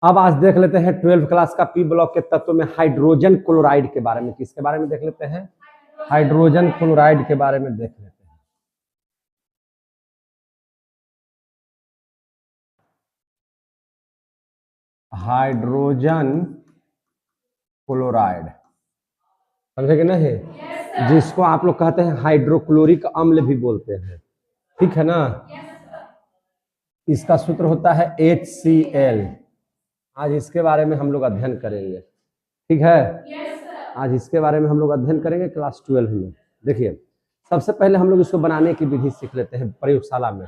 अब आज देख लेते हैं 12th क्लास का पी ब्लॉक के तत्व में हाइड्रोजन क्लोराइड के बारे में। किसके बारे में देख लेते हैं? हाइड्रोजन क्लोराइड के बारे में देख लेते हैं। हाइड्रोजन क्लोराइड समझे कि नहीं? जिसको आप लोग कहते हैं हाइड्रोक्लोरिक अम्ल भी बोलते हैं, ठीक है ना? इसका सूत्र होता है HCl। आज इसके बारे में हम लोग अध्ययन करेंगे, ठीक है? आज इसके बारे में हम लोग अध्ययन करेंगे क्लास 12 में। देखिए, सबसे पहले हम लोग इसको बनाने की विधि सीख लेते हैं प्रयोगशाला में।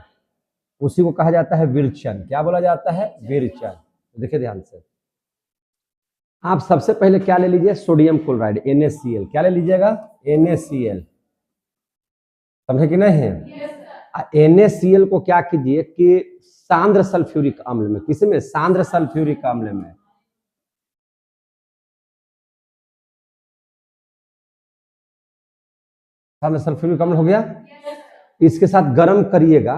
उसी को कहा जाता है विरचन। क्या बोला जाता है? विरचन। देखिए ध्यान से, आप सबसे पहले क्या ले लीजिए? Sodium chloride NaCl। क्या ले लीजिएगा? NaCl। समझे कि नहीं? NaCl को क्या कीजिए कि सांद्र सल्फ्यूरिक अम्ल में, किसमें? सांद्र सल्फ्यूरिक अम्ल में सांद्र सल्फ्यूरिक अम्ल हो गया। इसके साथ गर्म करिएगा,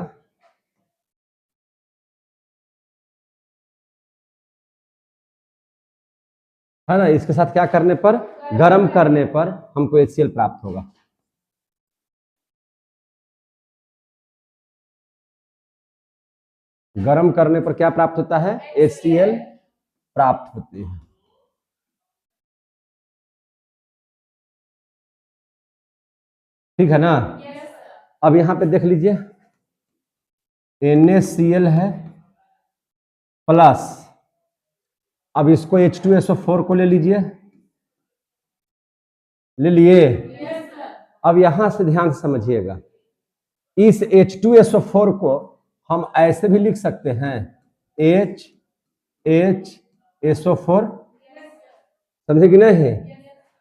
है ना? इसके साथ क्या करने पर? गर्म करने पर हमको HCl प्राप्त होगा। गर्म करने पर क्या प्राप्त होता है? HCl प्राप्त होती है। ठीक है ना? अब यहां पे देख लीजिए, NaCl है प्लस, अब इसको H2SO4 को ले लीजिए, ले लिए। अब यहां से ध्यान से समझिएगा, इस H2SO4 को हम ऐसे भी लिख सकते हैं HHSO4, समझे कि नहीं?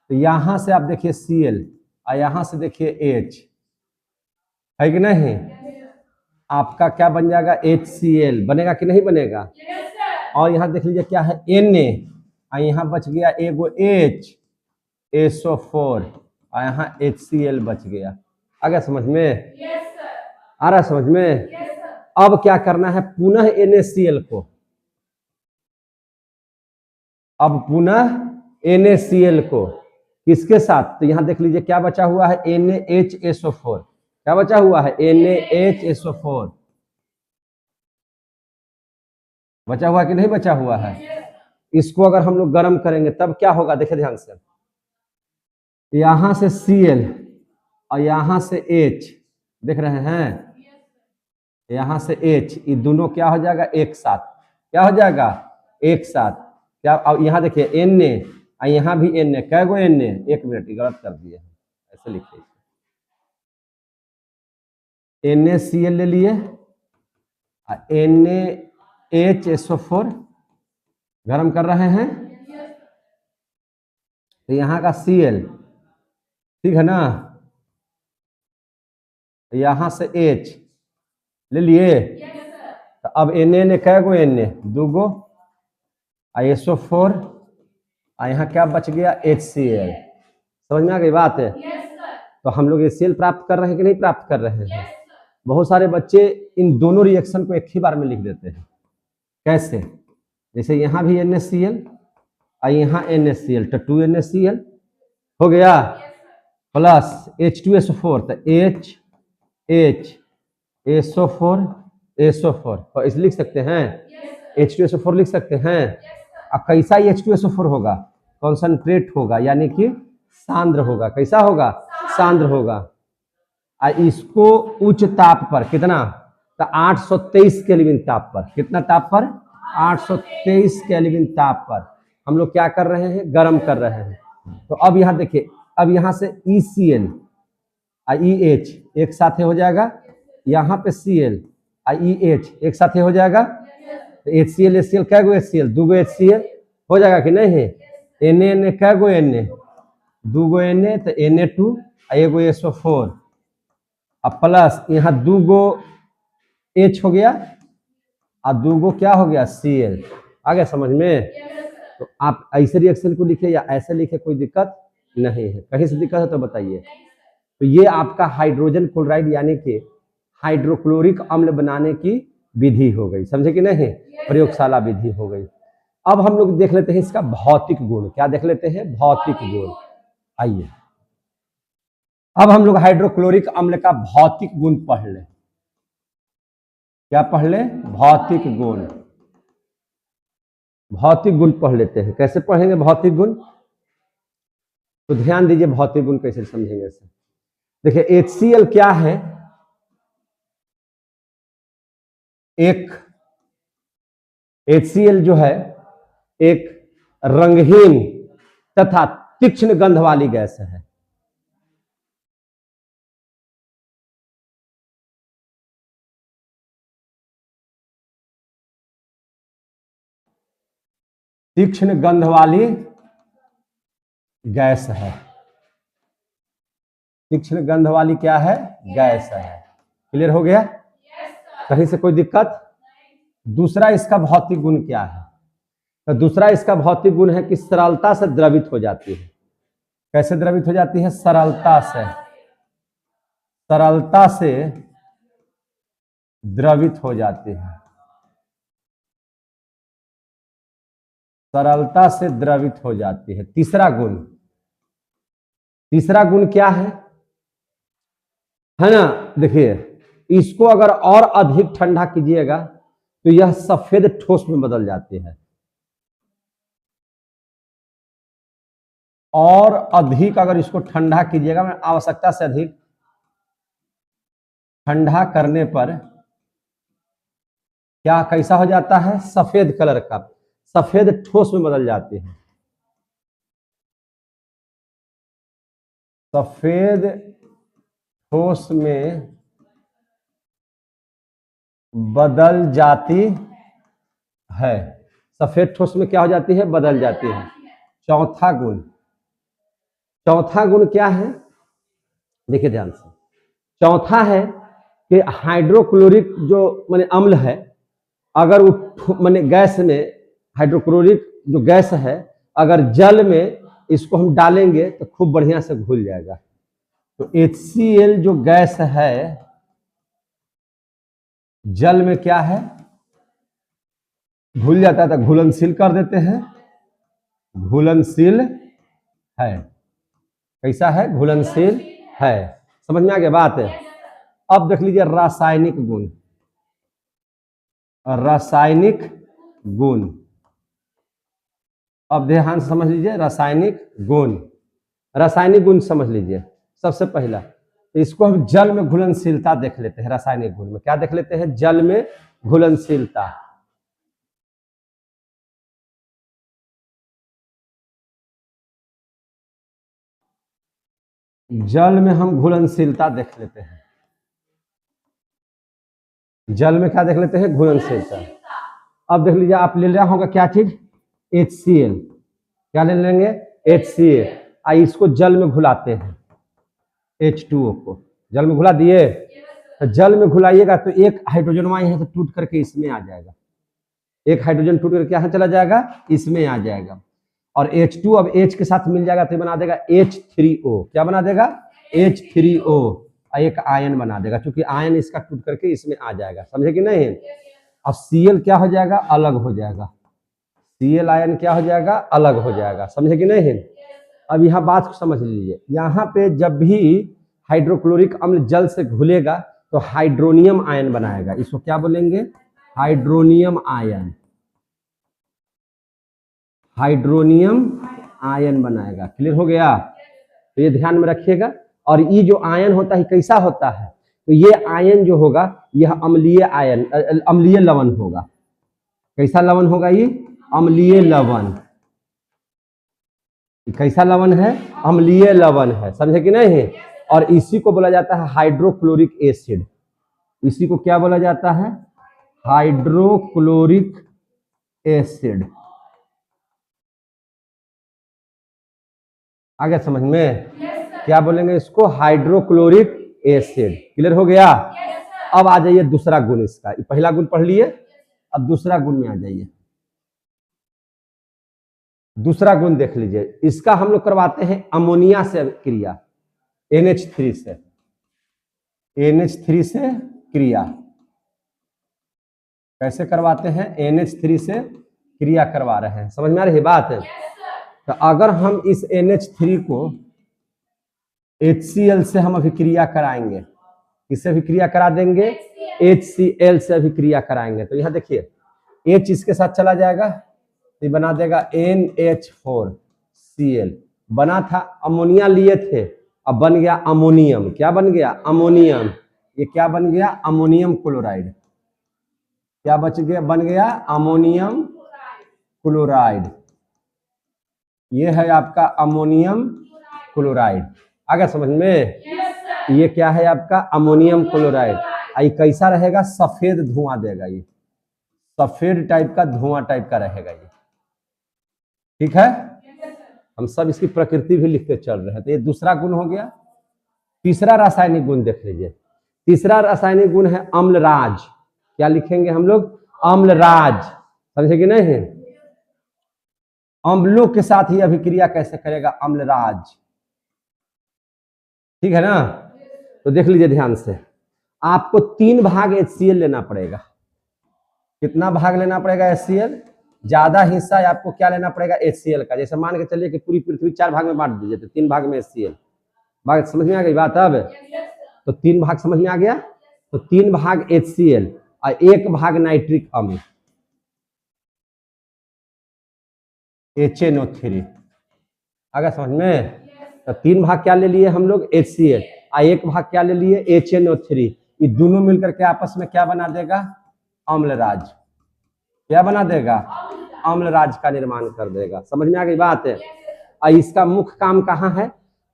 तो यहां से आप देखिए Cl और यहां से देखिए H, है कि नहीं? आपका क्या बन जाएगा? HCl बनेगा कि नहीं बनेगा? और यहां देख लीजिए क्या है? Na, और यहां बच गया एगो HSO4 और यहां HCl बच गया। आ गया समझ में? आ रहा समझ में? अब क्या करना है? पुनः NaCl को, अब पुनः NaCl को किसके साथ? तो यहां देख लीजिए क्या बचा हुआ है? NaHSO4। क्या बचा हुआ है? NaHSO4 बचा हुआ कि नहीं बचा हुआ है? इसको अगर हम लोग गर्म करेंगे तब क्या होगा? देखिए ध्यान से, यहां से Cl और यहां से H, देख रहे हैं? यहां से H, ये दोनों क्या हो जाएगा? एक साथ। क्या हो जाएगा? एक साथ। क्या? अब यहां देखिए Na और यहां भी Na, कै गो Na? एक मिनट, गलत कर दिए, ऐसे लिखिए। NaCl ले लिए, NaHSO4 गर्म कर रहे हैं, तो यहाँ का Cl, ठीक है ना? यहां से H ले लिए। तो अब Na कै गो? Na दो गो, SO4 और यहाँ क्या बच गया? HCl। समझ में आ गई बात है? तो हम लोग HCl प्राप्त कर रहे हैं कि नहीं प्राप्त कर रहे हैं? बहुत सारे बच्चे इन दोनों रिएक्शन को एक ही बार में लिख देते हैं। कैसे? जैसे यहाँ भी NaCl और यहाँ NaCl, तो 2 NaCl हो गया प्लस H2SO4, तो HHSO4 तो इसे लिख सकते हैं, H2SO4 लिख सकते हैं। अब कैसा H2SO4 होगा? कॉन्सेंट्रेट होगा, यानी कि सांद्र होगा। कैसा होगा? सांद्र होगा। इसको उच्च ताप पर, कितना? तो 823 केल्विन ताप पर। कितना ताप पर? 823 केल्विन ताप पर हम लोग क्या कर रहे हैं? गर्म कर रहे हैं। तो अब यहाँ देखिए, अब यहाँ से ECl और EH एक साथ हो जाएगा, यहाँ पे Cl और EH एक साथ हो जाएगा, तो HCl HCl कै गो HCl? दो गो HCl हो जाएगा कि नहीं? Na कै गो Na? दो गो Na, तो Na2 और एगो SO4 और प्लस यहाँ दो गो H हो गया और दो गो क्या हो गया? Cl। आ गया समझ में? तो आप ऐसे रिएक्शन को लिखे या ऐसे लिखे, कोई दिक्कत नहीं है। कहीं से दिक्कत है तो बताइए। तो ये आपका हाइड्रोजन क्लोराइड यानी कि हाइड्रोक्लोरिक अम्ल बनाने की विधि हो गई। समझे कि नहीं? प्रयोगशाला विधि हो गई। अब हम लोग देख लेते हैं इसका भौतिक गुण। क्या देख लेते हैं? भौतिक गुण। आइए अब हम लोग हाइड्रोक्लोरिक अम्ल का भौतिक गुण पढ़ ले। क्या पढ़ ले? भौतिक गुण। भौतिक गुण पढ़ लेते हैं। कैसे पढ़ेंगे भौतिक गुण? तो ध्यान दीजिए भौतिक गुण कैसे समझेंगे इसे। देखिए HCl क्या है? एक HCl जो है एक रंगहीन तथा तीक्ष्ण गंध वाली गैस है। तीक्ष्ण गंध वाली गैस है। तीक्ष्ण गंध वाली क्या है? गैस है। क्लियर हो गया? कहीं से कोई दिक्कत? दूसरा इसका भौतिक गुण क्या है? तो दूसरा इसका भौतिक गुण है कि सरलता से द्रवित हो जाती है। कैसे द्रवित हो जाती है? सरलता से। सरलता से द्रवित हो जाती है। सरलता से द्रवित हो जाती है। तीसरा गुण। तीसरा गुण क्या है ना? देखिए इसको अगर और अधिक ठंडा कीजिएगा तो यह सफेद ठोस में बदल जाती है। और अधिक अगर इसको ठंडा कीजिएगा, मैं आवश्यकता से अधिक ठंडा करने पर क्या कैसा हो जाता है? सफेद कलर का, सफेद ठोस में बदल जाती है। सफेद ठोस में बदल जाती है। सफेद ठोस में क्या हो जाती है? बदल जाती है। चौथा गुण। चौथा गुण क्या है? देखिए ध्यान से। चौथा है कि हाइड्रोक्लोरिक जो माने अम्ल है, अगर वो माने गैस में, हाइड्रोक्लोरिक जो गैस है अगर जल में इसको हम डालेंगे तो खूब बढ़िया से घुल जाएगा। तो HCl जो गैस है जल में क्या है? घुल जाता है। तो घुलनशील कर देते हैं। घुलनशील है। कैसा है? घुलनशील है। समझ में आ गया बात है? अब देख लीजिए रासायनिक गुण। रासायनिक गुण। अब ध्यान से समझ लीजिए रासायनिक गुण। रासायनिक गुण समझ लीजिए। सबसे पहला इसको हम जल में घुलनशीलता देख लेते हैं। रासायनिक गुण में क्या देख लेते हैं? जल में घुलनशीलता। जल में हम घुलनशीलता देख लेते हैं। जल में क्या देख लेते हैं? घुलनशीलता। अब देख लीजिए, आप ले लिया होगा क्या चीज? HCl। क्या ले लेंगे? HCl। इसको जल में घुलाते हैं। H2O को जल में घुला दिए। तो जल में घुलाइएगा तो एक हाइड्रोजन वहां यहाँ से टूट करके इसमें आ जाएगा। एक हाइड्रोजन टूट करके यहाँ चला जाएगा, इसमें आ जाएगा। और H2 अब H के साथ मिल जाएगा तो बना देगा H3O। क्या बना देगा? H3O। एक आयन बना देगा, क्योंकि आयन इसका टूट करके इसमें आ जाएगा। समझे कि नहीं? अब Cl क्या हो जाएगा? अलग हो जाएगा। Cl आयन क्या हो जाएगा? अलग हो जाएगा। समझे कि नहीं? अब यहाँ बात को समझ लीजिए। यहाँ पे जब भी हाइड्रोक्लोरिक अम्ल जल से घुलेगा तो हाइड्रोनियम आयन बनाएगा। इसको क्या बोलेंगे? Hydronium ion. हाइड्रोनियम आयन बनाएगा। क्लियर हो गया? तो ये ध्यान में रखिएगा। और ये जो आयन होता है कैसा होता है? तो ये आयन जो होगा यह अम्लीय आयन, अम्लीय लवण होगा। कैसा लवण होगा ये? अम्लीय लवण। कैसा लवण है? अम्लीय लवण है। समझे कि नहीं? और इसी को बोला जाता है हाइड्रोक्लोरिक एसिड। इसी को क्या बोला जाता है? Hydrochloric acid. आगे समझ में? क्या बोलेंगे इसको? Hydrochloric acid. क्लियर हो गया? अब आ जाइए दूसरा गुण इसका। पहला गुण पढ़ लिए, अब दूसरा गुण में आ जाइए। दूसरा गुण देख लीजिए। इसका हम लोग करवाते हैं अमोनिया से क्रिया, NH3 से। NH3 से क्रिया कैसे करवाते हैं? NH3 से क्रिया करवा रहे हैं। समझ में आ रही है बात? तो अगर हम इस NH3 को HCl से हम अभिक्रिया कराएंगे, किससे अभिक्रिया करा देंगे? HCl से अभिक्रिया कराएंगे। तो यहाँ देखिए H इसके साथ चला जाएगा तो बना देगा NH4Cl। बना था अमोनिया लिए थे, अब बन गया अमोनियम। क्या बन गया? अमोनियम। ये क्या बन गया? Ammonium chloride. क्या बच गया? बन गया अमोनियम क्लोराइड। ये है आपका अमोनियम क्लोराइड। आगे समझ में? ये क्या है आपका? Ammonium chloride. ये कैसा रहेगा? सफेद धुआं देगा। ये सफेद टाइप का धुआं टाइप का रहेगा ये। ठीक है, हम सब इसकी प्रकृति भी लिखते चल रहे हैं। तो ये दूसरा गुण हो गया। तीसरा रासायनिक गुण देख लीजिए। तीसरा रासायनिक गुण है अम्लराज। क्या लिखेंगे हम लोग? अम्लराज। समझे कि नहीं? अम्लों के साथ ही अभिक्रिया कैसे करेगा? अम्लराज। ठीक है ना? तो देख लीजिए ध्यान से, आपको 3 भाग HCl लेना पड़ेगा। कितना भाग लेना पड़ेगा HCl? ज्यादा हिस्सा आपको क्या लेना पड़ेगा? HCl का। जैसे मान के चलिए कि पूरी पृथ्वी 4 भाग में बांट दीजिए तो 3 भाग में HCl। बात समझ में आ गई बात? अब तो 3 भाग समझ में आ गया। तो 3 भाग HCl और 1 भाग नाइट्रिक अम्ल HNO3। अगर समझ में? तो 3 भाग क्या ले लिए हम लोग? HCl और 1 भाग क्या ले लिए? HNO3। ये दोनों मिलकर के आपस में क्या बना देगा? अम्लराज। क्या बना देगा? अम्लराज का निर्माण कर देगा। समझ में आ गई बात है? और इसका मुख्य काम कहाँ है?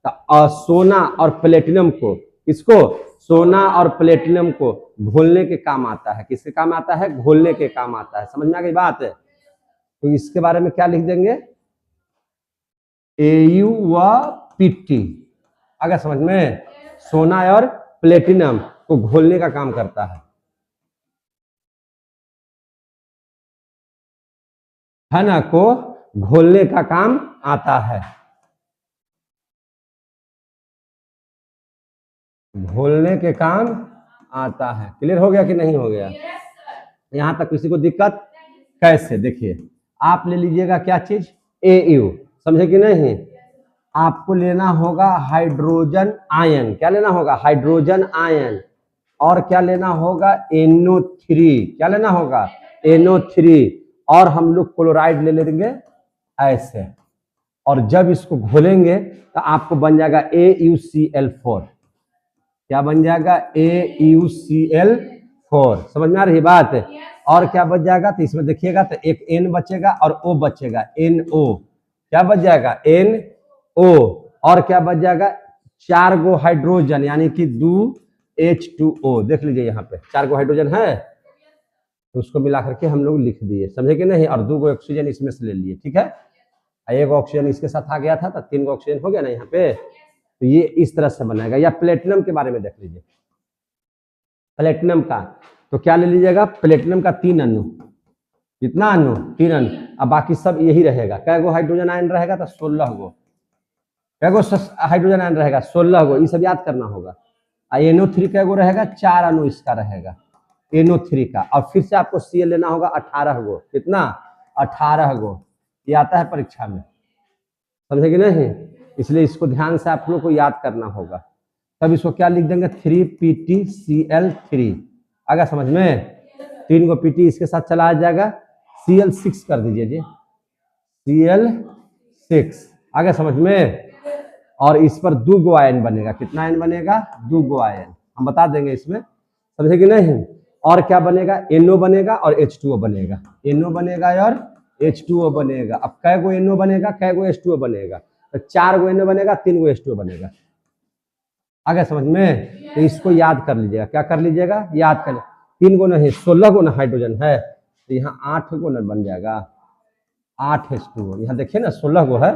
तो सोना और प्लेटिनम को, इसको सोना और प्लेटिनम को घोलने के काम आता है। किसके काम आता है? घोलने के काम आता है। समझ में आ गई बात है? तो इसके बारे में क्या लिख देंगे? AU व PT। अगर समझ में? सोना और प्लेटिनम को घोलने का काम करता है ना, को घोलने का काम आता है। घोलने के काम आता है। क्लियर हो गया कि नहीं हो गया? यहां तक किसी को दिक्कत? कैसे? देखिए, आप ले लीजिएगा क्या चीज? AU। समझे कि नहीं? आपको लेना होगा हाइड्रोजन आयन। क्या लेना होगा? Hydrogen ion. और क्या लेना होगा? NO3। क्या लेना होगा? NO3। और हम लोग क्लोराइड ले लेंगे ऐसे, और जब इसको घोलेंगे तो आपको बन जाएगा AuCl4। क्या बन जाएगा? AuCl4। समझ में आ रही बात? और क्या बच जाएगा? तो इसमें देखिएगा तो एक N बचेगा और O बचेगा, NO। क्या बच जाएगा? NO। और क्या बच जाएगा? 4 गो हाइड्रोजन, यानी कि 2H2O। देख लीजिए यहाँ पे 4 गो हाइड्रोजन है, तो उसको मिला करके हम लोग लिख दिए। समझे कि नहीं? और 2 गो ऑक्सीजन इसमें से ले लिए। ठीक है, 1 ऑक्सीजन इसके साथ आ गया था तो 3 गो ऑक्सीजन हो गया ना यहाँ पे। तो ये इस तरह से बनाएगा। या प्लेटिनम के बारे में देख लीजिए। प्लेटिनम का तो क्या ले लीजिएगा? प्लेटिनम का 3 अणु। कितना अणु? 3 अणु। अब बाकी सब यही रहेगा। कै गो हाइड्रोजन आयन रहेगा? तो 16 गो। कै गो हाइड्रोजन आयन रहेगा? 16 गो। ये सब याद करना होगा। NO3 कै गो रहेगा? 4 अणु इसका रहेगा NO3 का। और फिर से आपको Cl लेना होगा 18 गो। कितना? 18 गो। ये आता है परीक्षा में। समझे कि नहीं? इसलिए इसको ध्यान से आप लोग को याद करना होगा। तब इसको क्या लिख देंगे? 3PtCl3। आगे समझ में? 3 गो PT इसके साथ चला जाएगा। Cl6 कर दीजिए जी, Cl6। आगे समझ में? और इस पर 2 गो आयन बनेगा। कितना आयन बनेगा? 2 गो आयन हम बता देंगे इसमें। समझे कि नहीं? और क्या बनेगा? NO बनेगा और H2O बनेगा। NO बनेगा और H2O बनेगा। अब कै गो NO बनेगा, कै गो H2O बनेगा? तो 4 गो NO बनेगा, 3 गो H2O बनेगा। आगे समझ में? तो इसको याद कर लीजिएगा। क्या कर लीजिएगा? याद कर। 3 गो नहीं, 16 गो ना हाइड्रोजन है, तो यहाँ 8 गो न बन जाएगा। 8 H2O। यहाँ देखिए ना 16 गो है,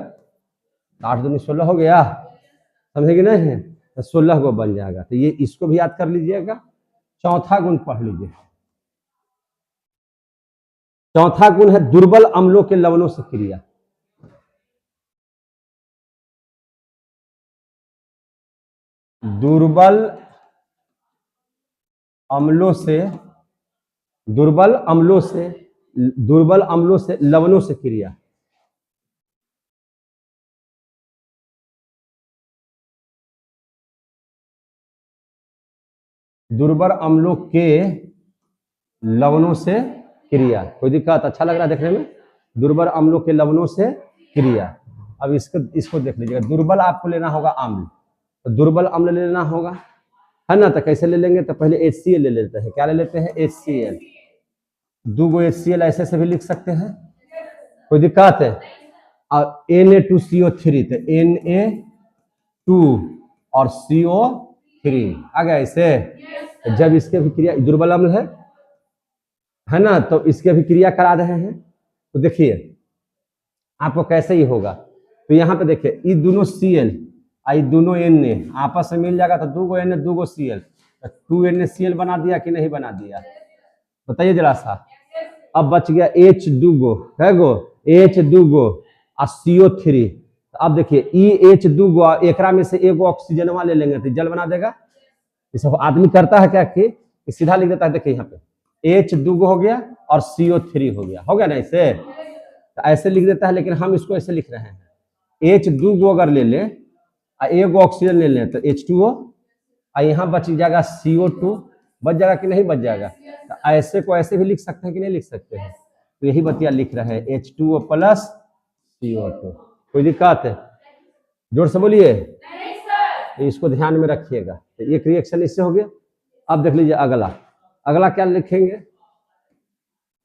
8 दूनी 16 हो गया। समझे कि नहीं? तो 16 गो बन जाएगा। तो ये इसको भी याद कर लीजिएगा। चौथा गुण पढ़ लीजिए। चौथा गुण है दुर्बल अम्लों के लवणों से क्रिया। दुर्बल अम्लों से दुर्बल अम्लों से, लवणों से क्रिया, दुर्बल अम्लों के लवणों से क्रिया। कोई दिक्कत? अच्छा लग रहा है देखने में? दुर्बल अम्लों के लवणों से क्रिया। अब इसको देख लीजिएगा। दुर्बल आपको लेना होगा अम्ल, तो दुर्बल अम्ल लेना होगा, है ना? तो कैसे ले लेंगे? तो पहले HCl ले लेते हैं। क्या ले लेते हैं? HCl। 2 HCl ऐसे से भी लिख सकते हैं, कोई दिक्कत है? और Na2CO3, तो Na2 और CO3 आ गया ऐसे। तो जब इसके अभिक्रिया, दुर्बल अम्ल है ना, तो इसकी अभिक्रिया करा रहे हैं, तो देखिए आपको कैसे ही होगा। तो यहाँ पे देखिए ये दोनों Cl और ये दोनों Na आपस में मिल जाएगा, तो 2 Na 2 Cl, तो 2 NaCl बना दिया कि नहीं बना दिया? बताइए जरा सा। अब बच गया H2 है गो, H2 और CO3। अब देखिए ई H2 एकरा में से एक ऑक्सीजन ले लेंगे तो जल बना देगा। इस आदमी करता है क्या कि सीधा लिख देता है। देखिए यहाँ पे H2 हो गया और CO3 हो गया ना ऐसे, तो ऐसे लिख देता है। लेकिन हम इसको ऐसे लिख रहे हैं, H2 अगर ले ले और एक ऑक्सीजन ले लें तो H2O, और यहाँ बच जाएगा CO2। बच जाएगा कि नहीं बच जाएगा? तो ऐसे को ऐसे भी लिख सकते हैं कि नहीं लिख सकते हैं? तो यही बतिया लिख रहे हैं, H2O प्लस CO2। कोई दिक्कत है? जोर से बोलिए। तो इसको ध्यान में रखिएगा। तो एक रिएक्शन इससे हो गया। अब देख लीजिए अगला क्या लिखेंगे?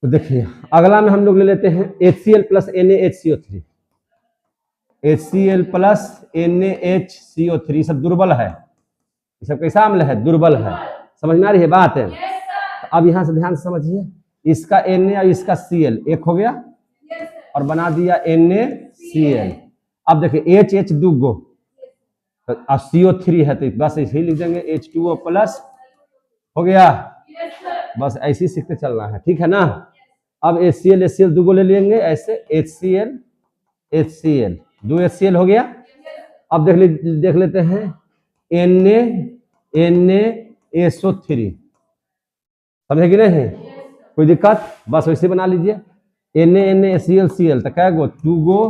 तो देखिए अगला में हम लोग ले लेते हैं HCl plus NaHCO3। HCl plus NaHCO3 सब दुर्बल है। ये सब कैसा अम्ल है? दुर्बल है। समझ में आ रही है बात है? तो अब यहाँ से ध्यान से समझिए, इसका Na और इसका Cl एक हो गया और बना दिया NaCl। अब देखिए H2 और CO3 है, तो बस ऐसे ही लिख देंगे H2O प्लस, हो गया। बस ऐसे ही सीखते चलना है, ठीक है ना? अब HCl 2 ले लेंगे ऐसे, HCl 2 HCl हो गया। अब देख लेते हैं NaSO3, समझे कि नहीं? कोई दिक्कत? बस वैसे बना लीजिए, NaCl तो क्या गो 2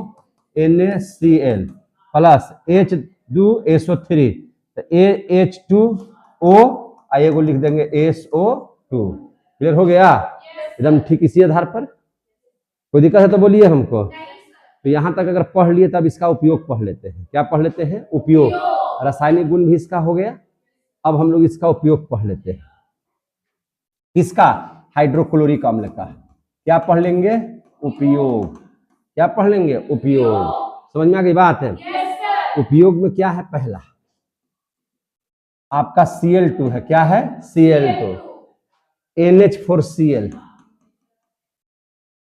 NaCl प्लस H2SO3, तो H2O आइए को लिख देंगे SO2। क्लियर हो गया? एकदम ठीक इसी आधार पर। कोई दिक्कत है तो बोलिए हमको। तो यहाँ तक अगर पढ़ लिए तब इसका उपयोग पढ़ लेते हैं। क्या पढ़ लेते हैं? उपयोग। रासायनिक गुण भी इसका हो गया। अब हम लोग इसका उपयोग पढ़ लेते हैं। किसका? हाइड्रोक्लोरिक अम्ल का। क्या पढ़ लेंगे? उपयोग। क्या पढ़ लेंगे? उपयोग। समझ में आ गई बात है? उपयोग में क्या है? पहला आपका Cl2 है। क्या है? Cl2, NH4Cl,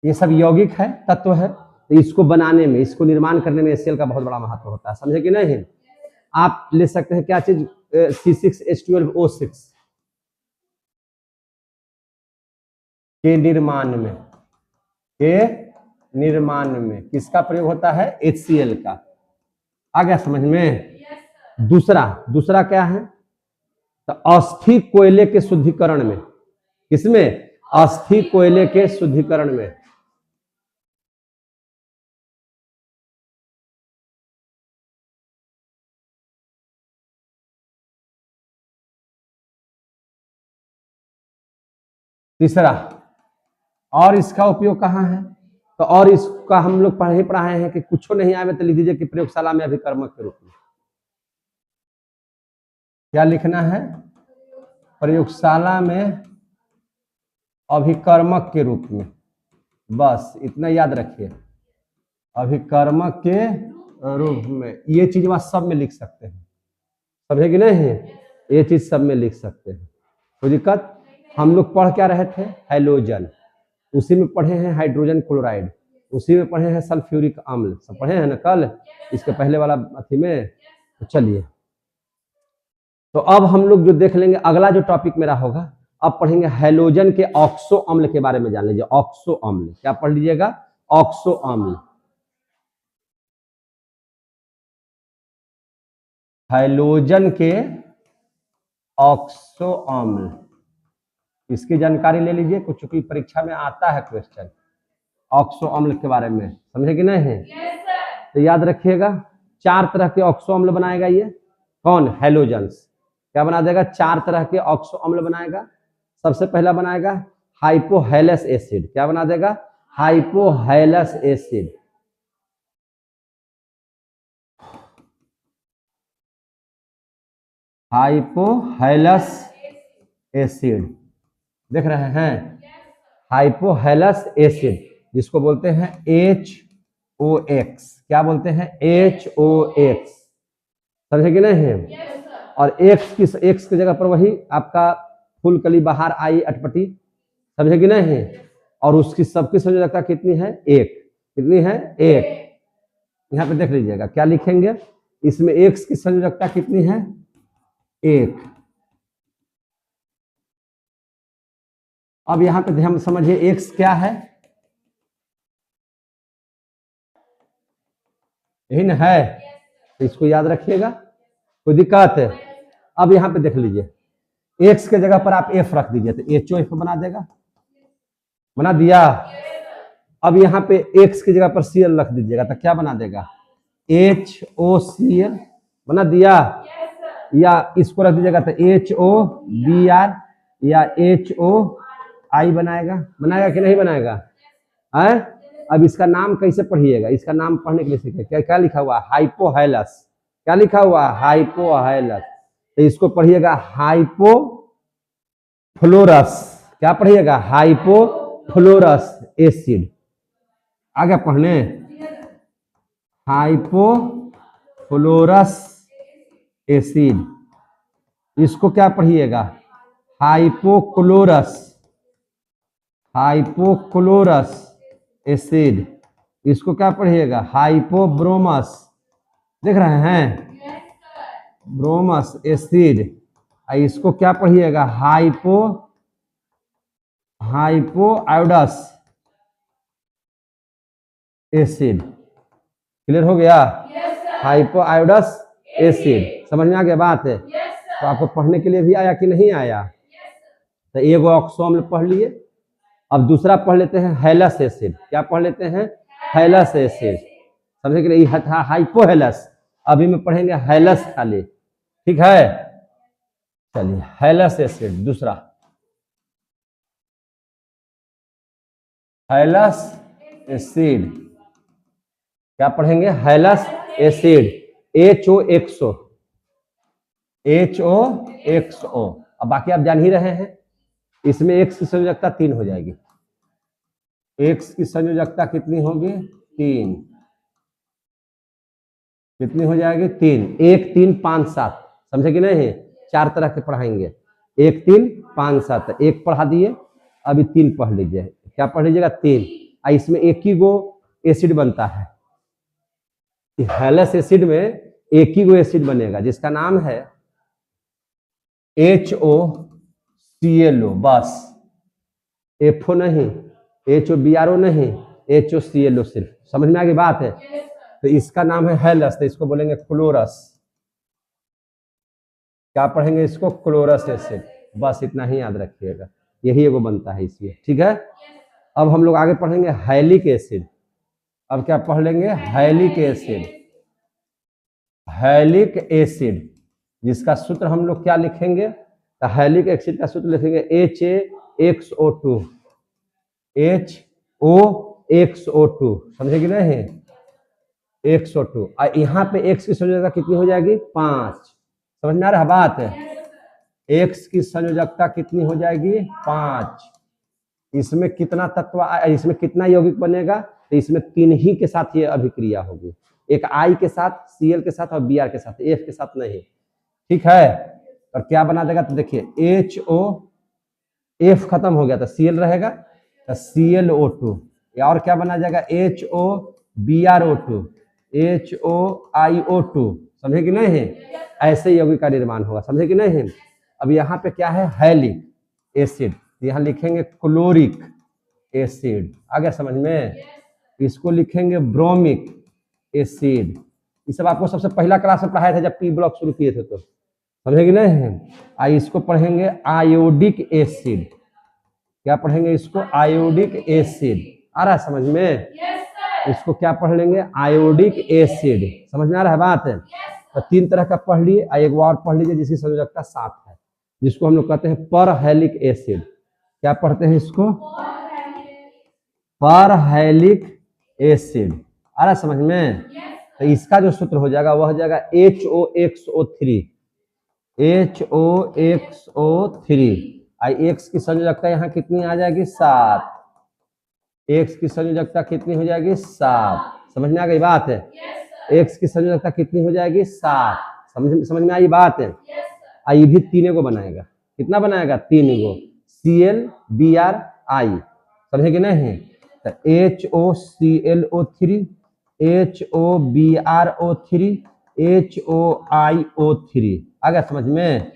ये सब यौगिक है, तत्व है। तो इसको बनाने में, इसको निर्माण करने में HCl का बहुत बड़ा महत्व होता है। समझे कि नहीं? आप ले सकते हैं क्या चीज? C6H12O6 के निर्माण में किसका प्रयोग होता है? HCl का। आ गया समझ में? दूसरा क्या है? तो अस्थि कोयले के शुद्धिकरण में। किसमें? अस्थि कोयले के शुद्धिकरण में। तीसरा, और इसका उपयोग कहाँ है? तो और इसका हम लोग पढ़ाए हैं कि कुछ नहीं आए तो लिख दीजिए कि प्रयोगशाला में अभिकर्मक के रूप में। क्या लिखना है? प्रयोगशाला में अभिकर्मक के रूप में। बस इतना याद रखिए, अभिकर्मक के रूप में। ये चीज वह सब में लिख सकते हैं, समझे कि नहीं? ये चीज सब में लिख सकते हैं, कोई दिक्कत? हम लोग पढ़ क्या रहे थे? हैलोजन। उसी में पढ़े हैं हाइड्रोजन क्लोराइड, उसी में पढ़े हैं सल्फ्यूरिक अम्ल, सब पढ़े हैं ना कल इसके पहले वाला अथी में। तो चलिए, तो अब हम लोग जो देख लेंगे अगला जो टॉपिक मेरा होगा, अब पढ़ेंगे हैलोजन के ऑक्सो अम्ल के बारे में जान लीजिए। ऑक्सो अम्ल क्या पढ़ लीजिएगा? ऑक्सो अम्ल। हैलोजन के ऑक्सो अम्ल, इसकी जानकारी ले लीजिए, कुछ चूंकि परीक्षा में आता है क्वेश्चन। ऑक्सो अम्ल के बारे में, समझे कि नहीं? तो याद रखिएगा 4 तरह के ऑक्सो अम्ल बनाएगा ये कौन? हैलोजेंस। क्या बना देगा? 4 तरह के ऑक्सो अम्ल बनाएगा। सबसे पहला बनाएगा हाइपोहैलस एसिड। क्या बना देगा? हाइपोहैलस एसिड। हाइपोहैलस एसिड देख रहे हैं? हाइपोहैलस एसिड जिसको बोलते हैं HOX। क्या बोलते हैं? HOX। समझे कि नहीं? और X की जगह पर वही आपका फूल कली बाहर आई अटपटी, समझे कि नहीं? और उसकी सबकी संयोजकता कितनी है? 1। कितनी है? 1। यहाँ पे देख लीजिएगा क्या लिखेंगे, इसमें X की संयोजकता कितनी है? 1। अब यहाँ पे ध्यान समझिए X क्या है, यही ना है, तो इसको याद रखिएगा, कोई दिक्कत है? अब यहाँ पे देख लीजिए X के जगह पर आप F रख दीजिए तो HOF बना देगा, बना दिया। अब यहाँ पे X की जगह पर Cl रख दीजिएगा तो क्या बना देगा? HOCl बना दिया। या इसको रख दीजिएगा तो HOBr या HOI बनाएगा। बनाएगा कि नहीं बनाएगा? है? अब इसका नाम कैसे पढ़िएगा? इसका नाम पढ़ने के लिए सीखे। क्या क्या लिखा हुआ? हाइपोहैलस। क्या लिखा हुआ? हाइपोहैलस। तो इसको पढ़िएगा हाइपोफ्लोरस। क्या पढ़िएगा? Hypofluorous acid. आगे पढ़ने हाइपोफ्लोरस एसिड। इसको क्या पढ़िएगा? हाइपोक्लोरस। Hypochlorous acid. इसको क्या पढ़िएगा? हाइपोब्रोमस। देख रहे हैं? ब्रोमस एसिड। इसको क्या पढ़िएगा? हाइपोआयोडस एसिड। क्लियर हो गया? हाइपोआयोडस एसिड। समझ में आ गया बात है? तो आपको पढ़ने के लिए भी आया कि नहीं आया? तो एक ऑक्सो अम्ल पढ़ लिए। अब दूसरा पढ़ लेते हैं हैलस एसिड। क्या पढ़ लेते हैं? Halous acid. समझे कि नहीं? था हाइपोहैलस, अभी में पढ़ेंगे हैलस खाली, ठीक है? चलिए हैलस एसिड दूसरा, हैलस एसिड। क्या पढ़ेंगे? Halous acid HOXO। HOXO। अब बाकी आप जान ही रहे हैं, इसमें X की संयोजकता 3 हो जाएगी। X की संयोजकता कितनी होगी? 3। कितनी हो जाएगी? 3। 1 3 5 7। समझे कि नहीं? 4 तरह के पढ़ाएंगे। 1 3 5 7। 1 पढ़ा दिए, अभी 3 पढ़ लीजिए। क्या पढ़ लीजिएगा? 3। इसमें एक ही गो एसिड बनता है। हैलस एसिड में एक ही गो एसिड बनेगा जिसका नाम है HOClO। बस FO नहीं, HOBRO नहीं, HOClO सिर्फ। समझ में आ गई बात है? तो इसका नाम है हैलस, तो इसको बोलेंगे क्लोरस। क्या पढ़ेंगे इसको? Chlorous acid. बस इतना ही याद रखिएगा, यही एगो बनता है इसमें, ठीक है? अब हम लोग आगे पढ़ेंगे हैलिक एसिड। अब क्या पढ़ लेंगे? हैलिक एसिड। हैलिक एसिड जिसका सूत्र हम लोग क्या लिखेंगे? तो हैलिक एसिड का सूत्र लिखेंगे HAXO2। HOXO2। समझे कि नहीं? 102। और यहाँ पे X की संयोजकता कितनी हो जाएगी? 5। समझ में आ रहा है बात है? X की संयोजकता कितनी हो जाएगी? 5। इसमें कितना तत्व, इसमें कितना यौगिक बनेगा? तो इसमें 3 ही के साथ ये अभिक्रिया होगी, एक I के साथ, Cl के साथ और Br के साथ, F के साथ नहीं, ठीक है? और क्या बना देगा? तो देखिए F खत्म हो गया तो Cl रहेगा, तो ClO2। और क्या बना जाएगा? HOBrO2, HOiO2। समझे कि नहीं? ऐसे यौगिक का निर्माण होगा। समझे कि नहीं? अब यहाँ पे क्या है? हैलिक एसिड। यहाँ लिखेंगे क्लोरिक एसिड। आ गया समझ में? इसको लिखेंगे ब्रोमिक एसिड। ये सब आपको सबसे पहला क्लास में पढ़ाया था जब P ब्लॉक शुरू किए थे, तो समझे कि नहीं? इसको पढ़ेंगे आयोडिक एसिड। क्या पढ़ेंगे इसको? Iodic acid. आ रहा है समझ में? इसको क्या पढ़ लेंगे? Iodic acid. समझ में आ रहा है बात? तो 3 तरह का पढ़ लिए, एक बार पढ़ लीजिए जिसकी संयोजकता 7 है, जिसको हम लोग कहते हैं परहैलिक एसिड। क्या पढ़ते हैं इसको? परहैलिक एसिड। आ रहा समझ में? तो इसका जो सूत्र हो जाएगा वह हो जाएगा HOXO3। HOXO3। एक्स की संयोजकता यहाँ कितनी आ जाएगी? 7। एक्स की संयोजकता कितनी हो जाएगी? 7। समझ में आ गई बात है? एक्स की संयोजकता कितनी हो जाएगी? 7। समझ में आई बात है? आई भी 3 को बनाएगा। कितना बनाएगा? 3 को। ClBrI। समझे कि नहीं? तो HOClO3, HOBrO3, HOiO3। आ गया समझ में?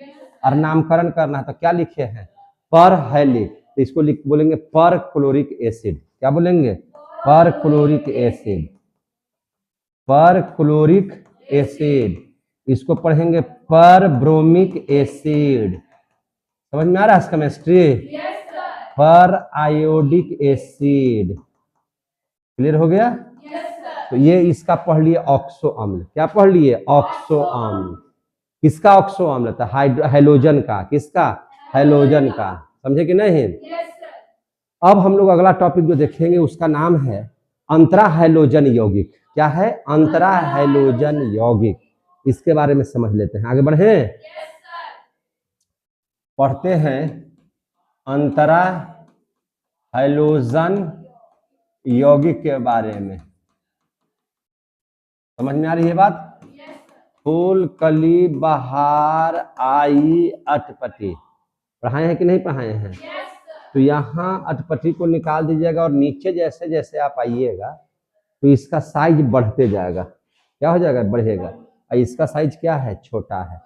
और नामकरण करना है तो क्या लिखे हैं? परहैलिक। तो इसको बोलेंगे पर क्लोरिक एसिड। क्या बोलेंगे? पर क्लोरिक एसिड। पर क्लोरिक एसिड। इसको पढ़ेंगे पर ब्रोमिक एसिड। समझ में आ रहा है केमिस्ट्री? पर आयोडिक एसिड। क्लियर हो गया? तो ये इसका पढ़ लिए ऑक्सो अम्ल। क्या पढ़ लिए? ऑक्सो अम्ल। किसका ऑक्सो अम्ल था? हैलोजन का। किसका? हैलोजन का। समझे कि नहीं? अब हम लोग अगला टॉपिक जो देखेंगे उसका नाम है अंतरा हैलोजन यौगिक। क्या है? अंतरा हैलोजन यौगिक। इसके बारे में समझ लेते हैं। आगे बढ़े? पढ़ते हैं अंतरा हैलोजन यौगिक के बारे में। समझ में आ रही है बात? फूल, कली, बहार, आई, अटपटी। पढ़ाए हैं कि नहीं पढ़ाए हैं? तो यहाँ अटपटी को निकाल दीजिएगा और नीचे जैसे जैसे आप आइएगा तो इसका साइज बढ़ते जाएगा। क्या हो जाएगा? बढ़ेगा। और इसका साइज क्या है? छोटा है।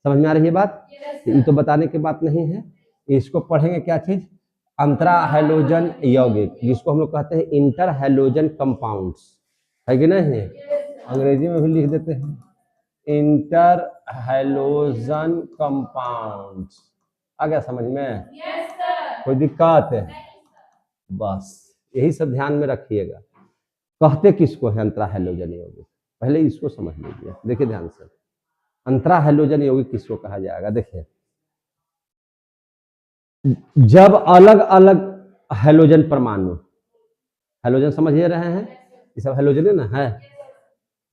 समझ में आ रही है बात? ये तो बताने की बात नहीं है। इसको पढ़ेंगे क्या चीज? अंतरा हैलोजन यौगिक, जिसको हम लोग कहते हैं इंटर हैलोजन कंपाउंड्स। है कि नहीं? अंग्रेजी में भी लिख देते हैं इंटर हैलोजन कंपाउंड्स। आ गया समझ में? कोई दिक्कत है? बस यही सब ध्यान में रखिएगा। कहते किसको है अंतरा हैलोजन यौगिक? पहले इसको समझ लीजिए। देखिए ध्यान से, अंतरा हैलोजन यौगिक किसको कहा जाएगा? देखिए, जब अलग अलग हैलोजन परमाणु, हैलोजन समझ रहे हैं? ये सब हैलोजन है ना? है,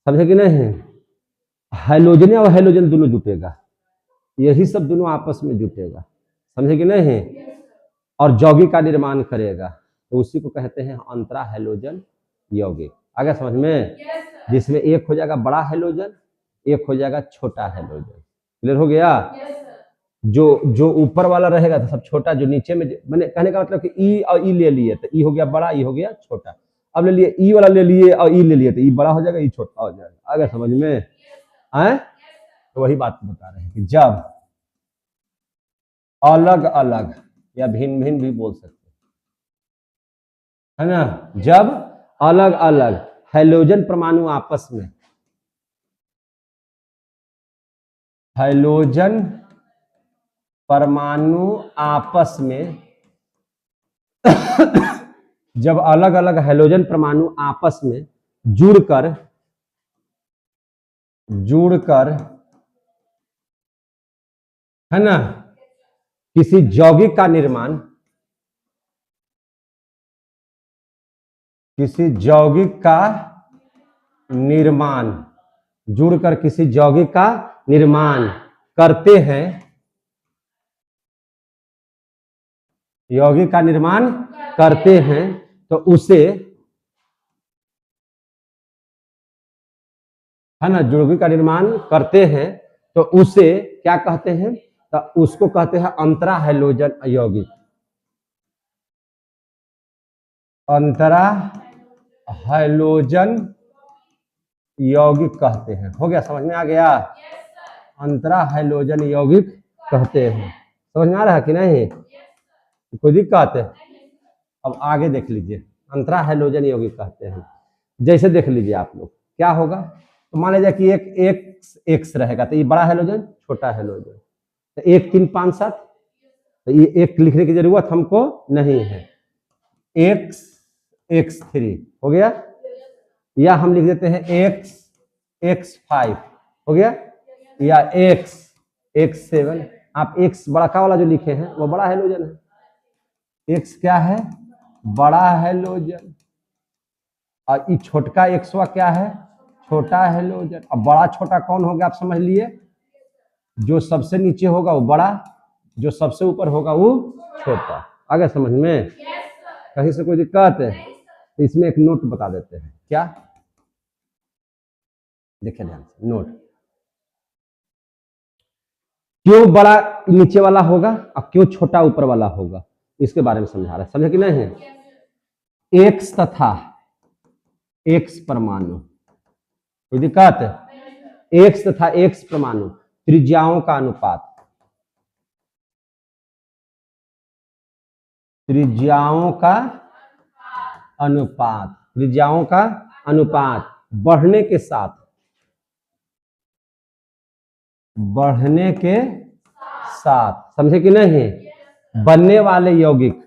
समझे कि नहीं? हैलोजन और हैलोजन दोनों जुटेगा, यही सब दोनों आपस में जुटेगा। समझे कि नहीं? और यौगिक का निर्माण करेगा, तो उसी को कहते हैं अंतरा हैलोजन यौगिक। आगे समझ में? जिसमें एक हो जाएगा बड़ा हैलोजन, एक हो जाएगा छोटा हैलोजन। क्लियर हो गया? जो ऊपर वाला रहेगा तो सब छोटा, जो नीचे में, मैंने कहने का मतलब कि ई और ई ले लिए तो ई हो गया बड़ा, ई हो गया छोटा। अब ले लिए ई वाला ले लिए और ई ले लिए तो ई बड़ा हो जाएगा, ई छोटा हो जाएगा। आगे समझ में आए? तो वही बात बता रहे हैं कि जब अलग अलग या भिन्न भिन्न भी बोल सकते है ना, जब अलग अलग हैलोजन परमाणु आपस में, हैलोजन परमाणु आपस में जब अलग अलग हैलोजन परमाणु आपस में जुड़कर है ना किसी यौगिक का निर्माण, किसी यौगिक का निर्माण, जुड़कर किसी यौगिक का निर्माण करते हैं, यौगिक का निर्माण करते हैं, तो उसे, है ना, यौगिक का निर्माण करते हैं तो उसे क्या कहते हैं? तो उसको कहते हैं अंतरा हैलोजन यौगिक। अंतरा हैलोजन यौगिक कहते हैं। हो गया? समझ में आ गया? अंतरा हैलोजन यौगिक कहते हैं। समझ में आ रहा है कि नहीं? कोई दिक्कत है? अब आगे देख लीजिए, अंतरा हैलोजन यौगिक कहते हैं। जैसे देख लीजिए आप लोग, क्या होगा? तो मान लीजिए कि एक एक्स रहेगा तो ये बड़ा हैलोजन, छोटा हैलोजन, तो 1 3 5 7, तो ये एक लिखने की जरूरत हमको नहीं है। एक्स X3 हो गया, या हम लिख देते हैं X5 हो गया, या X7। आप X बड़ा वाला जो लिखे हैं वो बड़ा हैलोजन है। X क्या है? बड़ा हैलोजन। और ये छोटका Xवा क्या है? छोटा हैलोजन। अब बड़ा छोटा कौन हो गया आप समझ लिए? जो सबसे नीचे होगा वो बड़ा, जो सबसे ऊपर होगा वो छोटा। आ गया समझ में? कहीं से कोई दिक्कत है? तो इसमें एक नोट बता देते हैं। क्या? देखिए ध्यान से नोट। क्यों बड़ा नीचे वाला होगा और क्यों छोटा ऊपर वाला होगा, इसके बारे में समझा रहा है। समझे कि नहीं? एक्स तथा एक्स परमाणु, कोई दिक्कत? एक्स तथा एक्स परमाणु त्रिज्याओं का अनुपात, त्रिज्याओं का अनुपात, त्रिज्याओं का अनुपात बढ़ने के साथ, बढ़ने के साथ, समझे कि नहीं? बनने वाले यौगिक,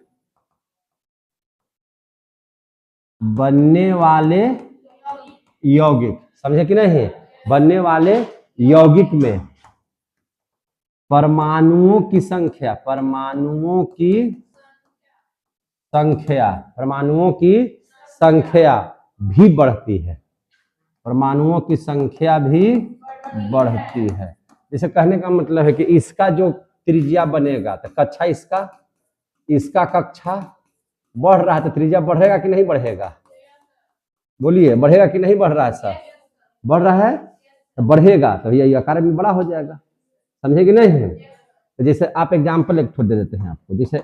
बनने वाले यौगिक, समझे कि नहीं? बनने वाले यौगिक में परमाणुओं की संख्या, परमाणुओं की संख्या, परमाणुओं की संख्या भी बढ़ती है, परमाणुओं की संख्या भी बढ़ती है। जैसे कहने का मतलब है कि इसका जो त्रिज्या बनेगा तो कक्षा इसका कक्षा बढ़ रहा है तो त्रिज्या बढ़ेगा कि नहीं बढ़ेगा? बोलिए, बढ़ेगा कि नहीं बढ़ रहा है सर? बढ़ रहा है तो बढ़ेगा तो ये आकार भी बड़ा हो जाएगा। समझे कि नहीं? तो जैसे आप एग्जाम्पल एक दे देते हैं आपको, जैसे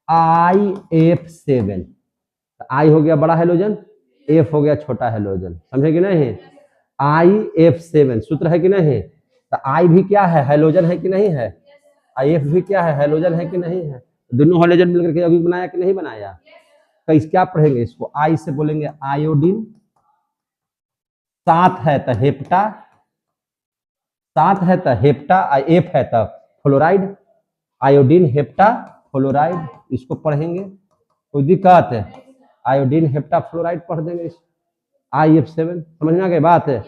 IF7, आई हो गया बड़ा हैलोजन, F हो गया छोटा हैलोजन। समझे कि नहीं? IF7 सूत्र है कि नहीं? तो I भी क्या है? हैलोजन है कि नहीं है? IF भी क्या है? हैलोजन है कि नहीं है? दोनों हैलोजन मिलकर के यौगिक बनाया कि नहीं बनाया? तो इस क्या पढ़ेंगे इसको? I से बोलेंगे आयोडीन, साथ है तो हेप्टा, साथ है तो हेप्टा, F है तो फ्लोराइड, आयोडीन हेप्टा फ्लोराइड, इसको पढ़ेंगे। कोई दिक्कत है? आयोडीन हेप्टा फ्लोराइड पढ़ देंगे इस IF7। समझ में आ गई बात है?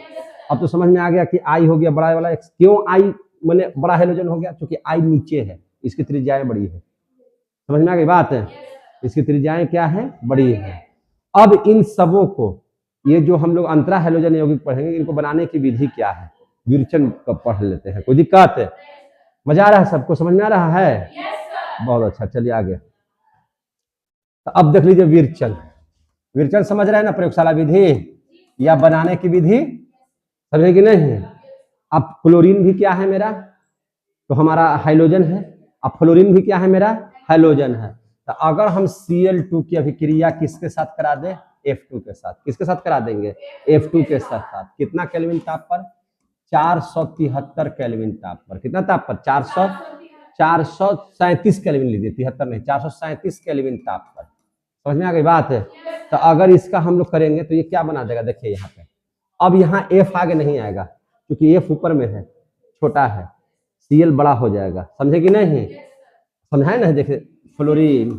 अब तो समझ में आ गया कि I हो गया बड़ा वाला X। क्यों I मैंने बड़ा हैलोजन हो गया? क्योंकि I नीचे है, इसकी त्रिज्याएं बड़ी है। समझ में आ गई बात है? इसकी त्रिज्याएं क्या है? बड़ी है। अब इन सबों को, ये जो हम लोग अंतरा हैलोजन यौगिक पढ़ेंगे, इनको बनाने की विधि क्या है, विरचन का पढ़ लेते हैं। कोई दिक्कत है? मजा आ रहा है? सबको समझ में आ रहा है? बहुत अच्छा, चलिए आगे। तो अब देख लीजिए विरचन। विरचन समझ रहे हैं ना? प्रयोगशाला विधि या बनाने की विधि, समझे कि नहीं? अब क्लोरीन भी क्या है मेरा? तो हमारा हाइड्रोजन है। अब फ्लोरीन भी क्या है मेरा? हाइड्रोजन है। तो अगर हम Cl2 की अभिक्रिया किसके साथ करा दें? F2 के साथ। किसके साथ करा देंगे? F2 के साथ। कितना केल्विन ताप पर? 473 केल्विन ताप पर। कितना ताप पर? 437 केल्विन लीजिए, 73 नहीं, 437 केल्विन ताप पर। समझ में आ गई बात है? तो अगर इसका हम लोग करेंगे तो ये क्या बना देगा? देखिए यहाँ पे, अब यहाँ F आगे नहीं आएगा क्योंकि F ऊपर में है, छोटा है, Cl बड़ा हो जाएगा। समझे कि नहीं? समझाए ना? देखिए fluorine,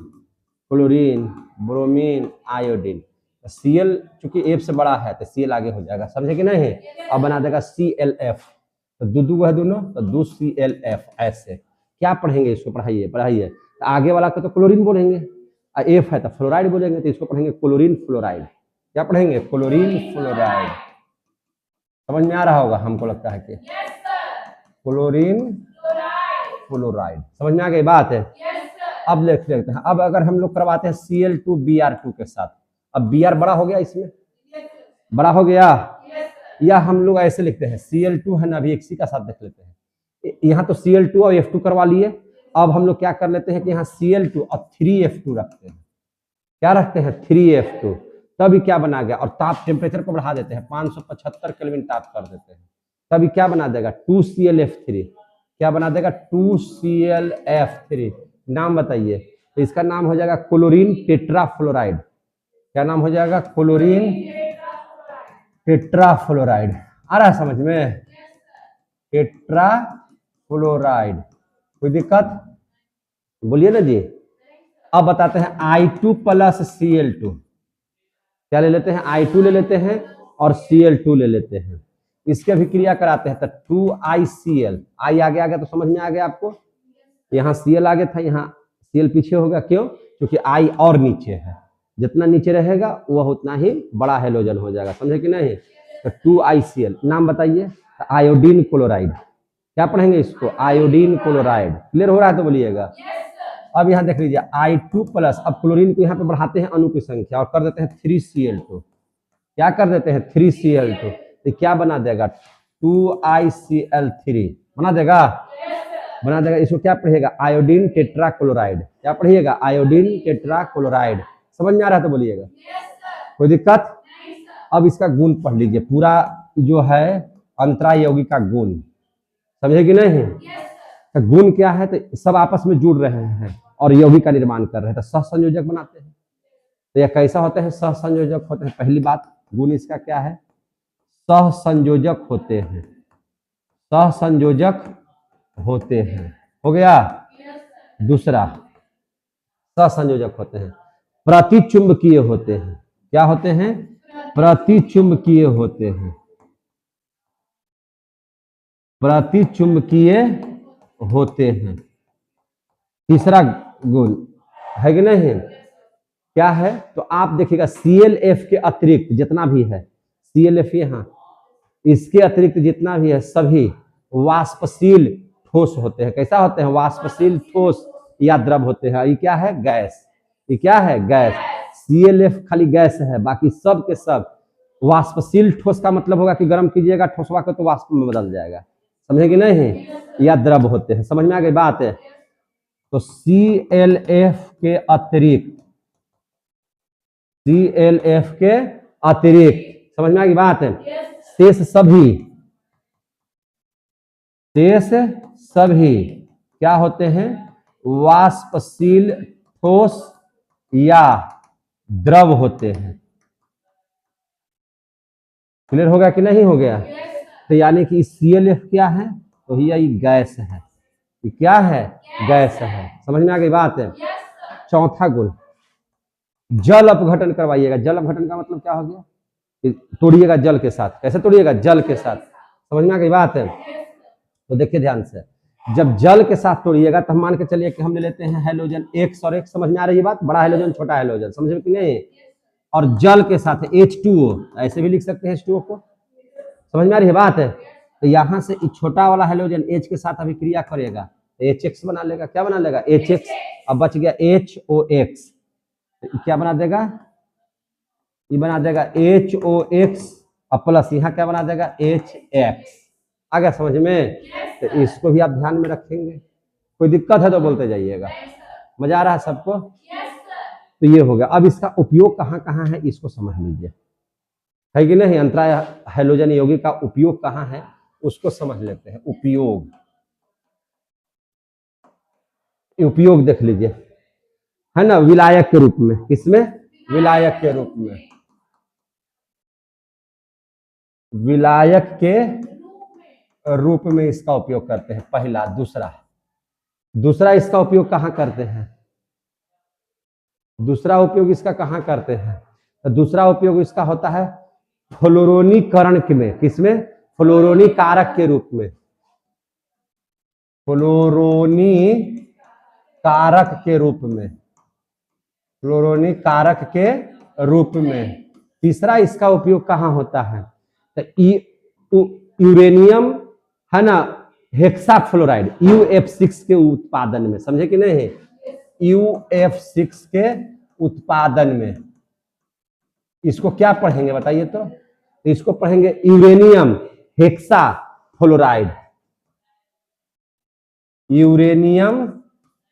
chlorine, bromine, iodine, Cl चूंकि F से बड़ा है तो Cl आगे हो जाएगा। समझे कि नहीं? अब बना देगा ClF, तो दो है दोनों, तो 2ClF। ऐसे क्या पढ़ेंगे इसको? पढ़ाइए। तो आगे वाला को तो क्लोरीन बोलेंगे, F है तो फ्लोराइड बोलेंगे, तो इसको पढ़ेंगे क्लोरीन फ्लोराइड। क्या पढ़ेंगे? Chlorine fluoride. समझ में आ रहा होगा हमको लगता है कि क्लोरीन फ्लोराइड। समझ में आ गई बात है? अब देख लेते हैं। अब अगर हम लोग करवाते हैं Cl2Br2 के साथ, अब Br बड़ा हो गया, इसमें बड़ा हो गया, या हम लोग ऐसे लिखते हैं Cl2 है ना, अभी एक सी का साथ देख लेते हैं। यहाँ तो Cl2 और F2 करवा लिए। अब हम लोग क्या कर लेते हैं कि यहाँ Cl2 और 3F2 रखते हैं। क्या रखते हैं? 3F2। तभी क्या बना गया? और ताप टेम्परेचर को बढ़ा देते हैं, 575 केल्विन ताप कर देते हैं, तभी क्या बना देगा? 2ClF3। क्या बना देगा? 2ClF3। नाम बताइए। तो इसका नाम हो जाएगा क्लोरीन टेट्राफ्लोराइड। क्या नाम हो जाएगा? Chlorine tetrafluoride. आ रहा है समझ में? टेट्राफ्लोराइड। कोई दिक्कत? बोलिए ना जी। अब बताते हैं I2 + Cl2। क्या ले लेते हैं, I2 ले लेते हैं और Cl2 ले लेते हैं, इसके भी क्रिया कराते हैं। तो 2ICl, I आगे आ गया तो समझ में आ गया आपको, यहाँ Cl आगे था, यहाँ Cl पीछे होगा, क्यों, क्योंकि I और नीचे है, जितना नीचे रहेगा वह उतना ही बड़ा हेलोजन हो जाएगा, समझे कि नहीं। तो 2ICl, नाम बताइए, आयोडीन क्लोराइड, क्या पढ़ेंगे इसको, आयोडीन क्लोराइड। क्लियर हो रहा है तो बोलिएगा। अब यहाँ देख लीजिए I2 प्लस, अब क्लोरीन को यहाँ पे बढ़ाते हैं अणु की संख्या और कर देते हैं 3Cl2, क्या कर देते हैं 3Cl2, तो क्या बना देगा 2ICl3 बना देगा, बना देगा। इसको क्या पढ़िएगा, आयोडीन टेट्रा क्लोराइड, क्या पढ़िएगा, आयोडीन टेट्रा क्लोराइड। समझ में आ रहा है तो बोलिएगा, कोई दिक्कत। अब इसका गुण पढ़ लीजिए, पूरा जो है अंतरा यौगिक का गुण, समझे कि नहीं। तो गुण क्या है, तो सब आपस में जुड़ रहे हैं और यौगिक का निर्माण कर रहे हैं, तो सहसंयोजक बनाते हैं। तो यह कैसा होते हैं, सहसंयोजक होते हैं। पहली बात, गुण इसका क्या है, सहसंयोजक होते हैं, सहसंयोजक होते हैं, हो गया। दूसरा, सहसंयोजक होते हैं, प्रतिचुंबकीय होते हैं, क्या होते हैं, प्रतिचुंबकीय होते हैं, प्रतिचुंबकीय होते हैं। तीसरा गुण है कि नहीं, क्या है, तो आप देखिएगा ClF के अतिरिक्त जितना भी है, ClF यहाँ, इसके अतिरिक्त जितना भी है सभी वाष्पशील ठोस होते हैं। कैसा होते हैं, वाष्पशील ठोस या द्रव होते हैं। ये क्या है, गैस, ये क्या है, गैस। ClF खाली गैस है, बाकी सब के सब वाष्पशील ठोस का मतलब होगा कि गर्म कीजिएगा ठोसवा को तो वाष्प में बदल जाएगा, समझे कि नहीं, या द्रव होते हैं। समझ में आ गई बात है। तो ClF के अतिरिक्त, ClF के अतिरिक्त, समझ में आ गई बात है, शेष सभी क्या होते हैं, वाष्पशील ठोस या द्रव होते हैं। क्लियर हो गया कि नहीं हो गया। तो यानी कि ClF क्या है, तो ये गैस है, ये क्या है, गैस है। समझ में आ गई बात है। चौथा गुण, जल अपघटन करवाइएगा। जल अपघटन का मतलब क्या हो गया, तोड़िएगा जल के साथ। कैसे तोड़िएगा, जल के साथ। समझ में आ गई बात है। तो देखिए ध्यान से, जब जल के साथ तोड़िएगा तो हम मान के चलिए कि हम ले लेते हैं हेलोजन X और X, समझ में आ रही है बात, बड़ा हेलोजन छोटा हेलोजन, समझ में कि नहीं। और जल के साथ H2O, ऐसे भी लिख सकते हैं H2O को, समझ में आ रही है बात है। तो यहाँ से छोटा वाला हेलोजन H के साथ अभी क्रिया करेगा तो HX बना लेगा, क्या बना लेगा, HX। अब बच गया HOX, क्या बना देगा, ये बना देगा HOX और प्लस यहाँ क्या बना देगा, HX। आ गया समझ में। तो इसको भी आप ध्यान में रखेंगे, कोई दिक्कत है तो बोलते जाइएगा। मजा आ रहा है सबको। तो ये हो गया। अब इसका उपयोग कहाँ कहाँ है इसको समझ लीजिए, है कि नहीं। अंतराय हैलोजन यौगिक का उपयोग कहाँ है उसको समझ लेते हैं। उपयोग देख लीजिए, है ना, विलायक के रूप में। किसमें, विलायक के रूप में, विलायक के रूप में इसका उपयोग करते हैं, पहला। दूसरा इसका उपयोग कहाँ करते हैं, दूसरा उपयोग इसका कहाँ करते हैं, तो दूसरा उपयोग इसका होता है फ्लोरोनीकरण में। किसमें, फ्लोरोनी कारक के रूप में, फ्लोरोनी कारक के रूप में, फ्लोरोनी कारक के रूप में। तीसरा इसका उपयोग कहाँ होता है, तो यूरेनियम, है ना, हेक्साफ्लोराइड UF6 के उत्पादन में, समझे कि नहीं, UF6 के उत्पादन में। इसको क्या पढ़ेंगे बताइए तो, इसको पढ़ेंगे यूरेनियम हेक्साफ्लोराइड, यूरेनियम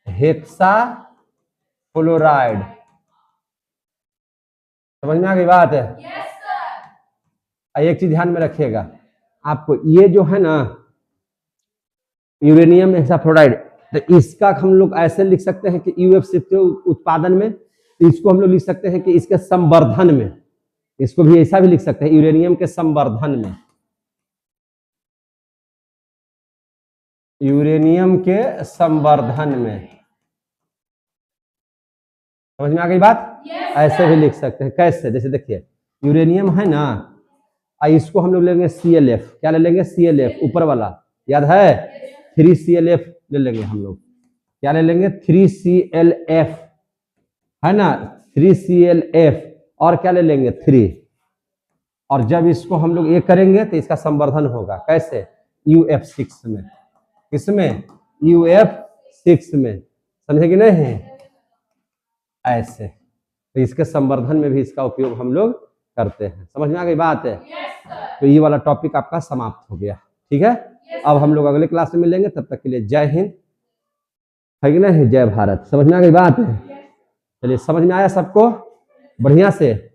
हेक्साफ्लोराइड। समझ में आ गई बात है। एक चीज ध्यान में रखिएगा, आपको ये जो है ना यूरेनियम हेक्साफ्लोराइड, तो इसका हम लोग ऐसे लिख सकते हैं कि UF6 के उत्पादन में, इसको हम लोग लिख सकते हैं कि इसके संवर्धन में, इसको भी ऐसा भी लिख सकते हैं यूरेनियम के संवर्धन में, यूरेनियम के संवर्धन में। समझ में आ गई बात। ऐसे भी लिख सकते हैं। कैसे? जैसे देखिए यूरेनियम है ना, इसको हम लोग लेंगे ClF। क्या ले लेंगे? ClF, ऊपर वाला याद है, 3ClF ले लेंगे हम लोग। क्या ले लेंगे? 3ClF है ना, 3ClF। और क्या ले लेंगे? 3। और जब इसको हम लोग ये करेंगे तो इसका संवर्धन होगा। कैसे? UF6 में। किसमें? UF6 में। समझे कि नहीं? ऐसे तो इसके संवर्धन में भी इसका उपयोग हम लोग करते हैं। समझ में आ गई बात है? तो ये वाला टॉपिक आपका समाप्त हो गया। ठीक है, अब हम लोग अगले क्लास में मिलेंगे। तब तक के लिए जय हिंद, है कि नहीं? जय भारत। समझ में आ गई बात है? चलिए, समझ में आया सबको बढ़िया से?